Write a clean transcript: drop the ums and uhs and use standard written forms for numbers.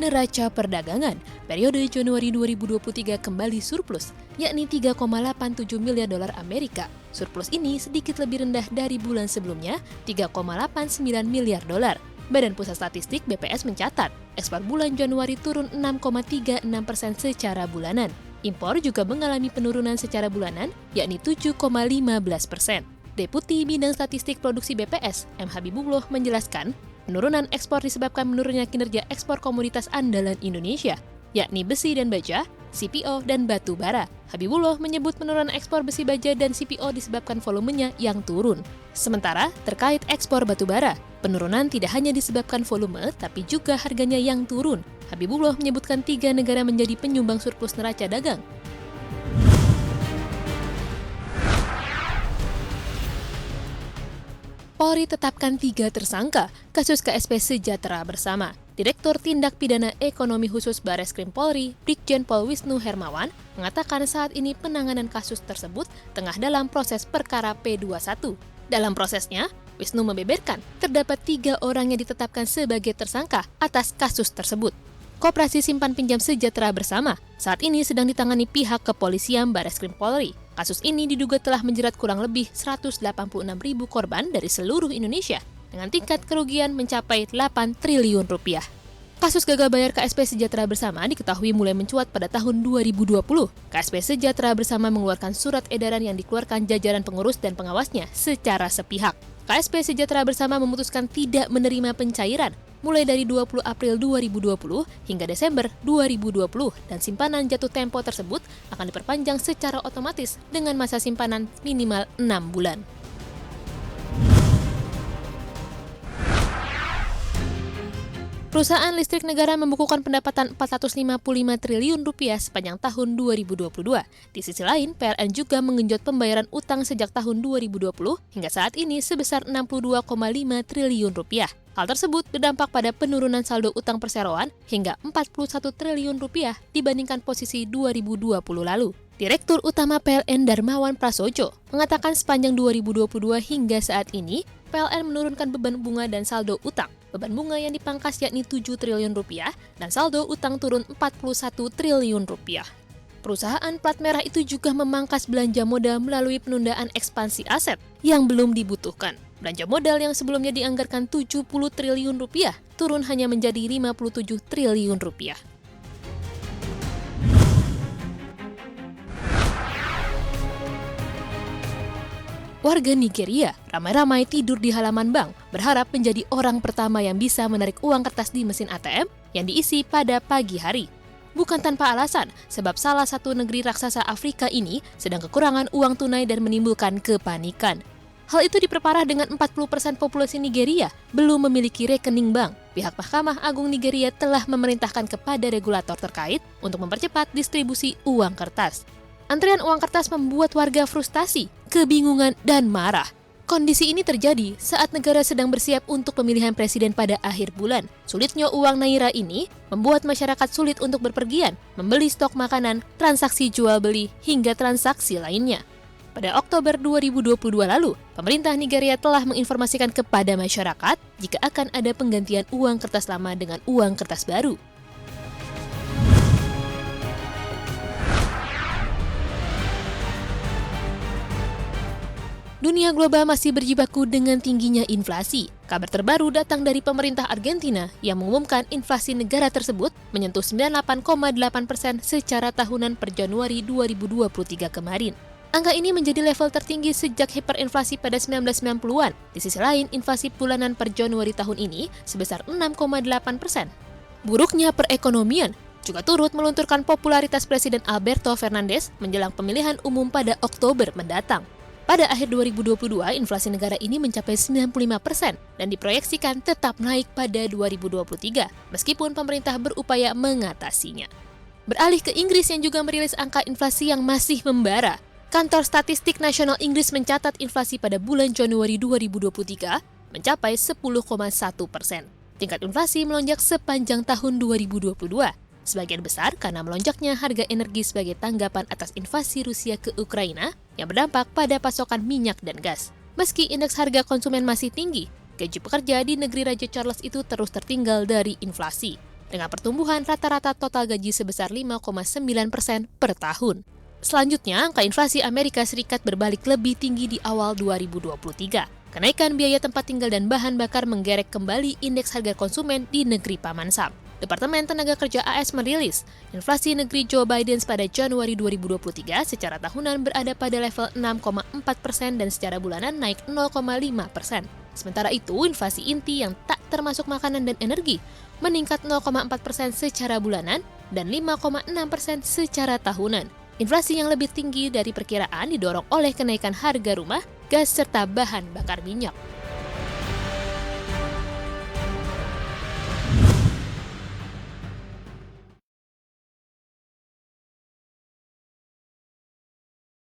neraca perdagangan periode Januari 2023 kembali surplus, yakni 3,87 miliar dolar Amerika. Surplus ini sedikit lebih rendah dari bulan sebelumnya, 3,89 miliar dolar. Badan Pusat Statistik BPS mencatat, ekspor bulan Januari turun 6,36% secara bulanan. Impor juga mengalami penurunan secara bulanan, yakni 7,15%. Deputi Bidang Statistik Produksi BPS, M. Habibullah menjelaskan, penurunan ekspor disebabkan menurunnya kinerja ekspor komoditas andalan Indonesia, yakni besi dan baja, CPO, dan batu bara. Habibullah menyebut penurunan ekspor besi baja dan CPO disebabkan volumenya yang turun. Sementara, terkait ekspor batu bara, penurunan tidak hanya disebabkan volume, tapi juga harganya yang turun. Habibullah menyebutkan 3 negara menjadi penyumbang surplus neraca dagang. Polri tetapkan 3 tersangka kasus KSP Sejahtera Bersama. Direktur Tindak Pidana Ekonomi Khusus Bareskrim Polri, Brigjen Pol Wisnu Hermawan, mengatakan saat ini penanganan kasus tersebut tengah dalam proses perkara P21. Dalam prosesnya, Wisnu membeberkan terdapat 3 orang yang ditetapkan sebagai tersangka atas kasus tersebut. Koperasi Simpan Pinjam Sejahtera Bersama saat ini sedang ditangani pihak kepolisian Bareskrim Polri. Kasus ini diduga telah menjerat kurang lebih 186.000 korban dari seluruh Indonesia dengan tingkat kerugian mencapai 8 triliun rupiah. Kasus gagal bayar KSP Sejahtera Bersama diketahui mulai mencuat pada tahun 2020. KSP Sejahtera Bersama mengeluarkan surat edaran yang dikeluarkan jajaran pengurus dan pengawasnya secara sepihak. KSP Sejahtera Bersama memutuskan tidak menerima pencairan mulai dari 20 April 2020 hingga Desember 2020 dan simpanan jatuh tempo tersebut akan diperpanjang secara otomatis dengan masa simpanan minimal 6 bulan. Perusahaan listrik negara membukukan pendapatan 455 triliun rupiah sepanjang tahun 2022. Di sisi lain, PLN juga menggenjot pembayaran utang sejak tahun 2020 hingga saat ini sebesar 62,5 triliun rupiah. Hal tersebut berdampak pada penurunan saldo utang perseroan hingga 41 triliun rupiah dibandingkan posisi 2020 lalu. Direktur Utama PLN Darmawan Prasojo mengatakan sepanjang 2022 hingga saat ini, PLN menurunkan beban bunga dan saldo utang. Beban bunga yang dipangkas yakni 7 triliun rupiah dan saldo utang turun 41 triliun rupiah. Perusahaan plat merah itu juga memangkas belanja modal melalui penundaan ekspansi aset yang belum dibutuhkan. Belanja modal yang sebelumnya dianggarkan 70 triliun rupiah turun hanya menjadi 57 triliun rupiah. Warga Nigeria ramai-ramai tidur di halaman bank, berharap menjadi orang pertama yang bisa menarik uang kertas di mesin ATM yang diisi pada pagi hari. Bukan tanpa alasan, sebab salah satu negeri raksasa Afrika ini sedang kekurangan uang tunai dan menimbulkan kepanikan. Hal itu diperparah dengan 40% populasi Nigeria belum memiliki rekening bank. Pihak Mahkamah Agung Nigeria telah memerintahkan kepada regulator terkait untuk mempercepat distribusi uang kertas. Antrian uang kertas membuat warga frustasi, kebingungan, dan marah. Kondisi ini terjadi saat negara sedang bersiap untuk pemilihan presiden pada akhir bulan. Sulitnya uang naira ini membuat masyarakat sulit untuk berpergian, membeli stok makanan, transaksi jual-beli, hingga transaksi lainnya. Pada Oktober 2022 lalu, pemerintah Nigeria telah menginformasikan kepada masyarakat jika akan ada penggantian uang kertas lama dengan uang kertas baru. Dunia global masih berjibaku dengan tingginya inflasi. Kabar terbaru datang dari pemerintah Argentina yang mengumumkan inflasi negara tersebut menyentuh 98,8% secara tahunan per Januari 2023 kemarin. Angka ini menjadi level tertinggi sejak hiperinflasi pada 1990-an. Di sisi lain, inflasi bulanan per Januari tahun ini sebesar 6,8%. Buruknya perekonomian juga turut melunturkan popularitas Presiden Alberto Fernandez menjelang pemilihan umum pada Oktober mendatang. Pada akhir 2022, inflasi negara ini mencapai 95% dan diproyeksikan tetap naik pada 2023, meskipun pemerintah berupaya mengatasinya. Beralih ke Inggris yang juga merilis angka inflasi yang masih membara. Kantor Statistik Nasional Inggris mencatat inflasi pada bulan Januari 2023 mencapai 10,1%. Tingkat inflasi melonjak sepanjang tahun 2022. Sebagian besar karena melonjaknya harga energi sebagai tanggapan atas invasi Rusia ke Ukraina yang berdampak pada pasokan minyak dan gas. Meski indeks harga konsumen masih tinggi, gaji pekerja di negeri Raja Charles itu terus tertinggal dari inflasi. dengan pertumbuhan rata-rata total gaji sebesar 5,9% per tahun. Selanjutnya, angka inflasi Amerika Serikat berbalik lebih tinggi di awal 2023. Kenaikan biaya tempat tinggal dan bahan bakar menggerek kembali indeks harga konsumen di negeri Paman Sam. Departemen Tenaga Kerja AS merilis, inflasi negeri Joe Biden pada Januari 2023 secara tahunan berada pada level 6,4% dan secara bulanan naik 0,5%. Sementara itu, inflasi inti yang tak termasuk makanan dan energi meningkat 0,4% secara bulanan dan 5,6% secara tahunan. Inflasi yang lebih tinggi dari perkiraan didorong oleh kenaikan harga rumah, gas, serta bahan bakar minyak.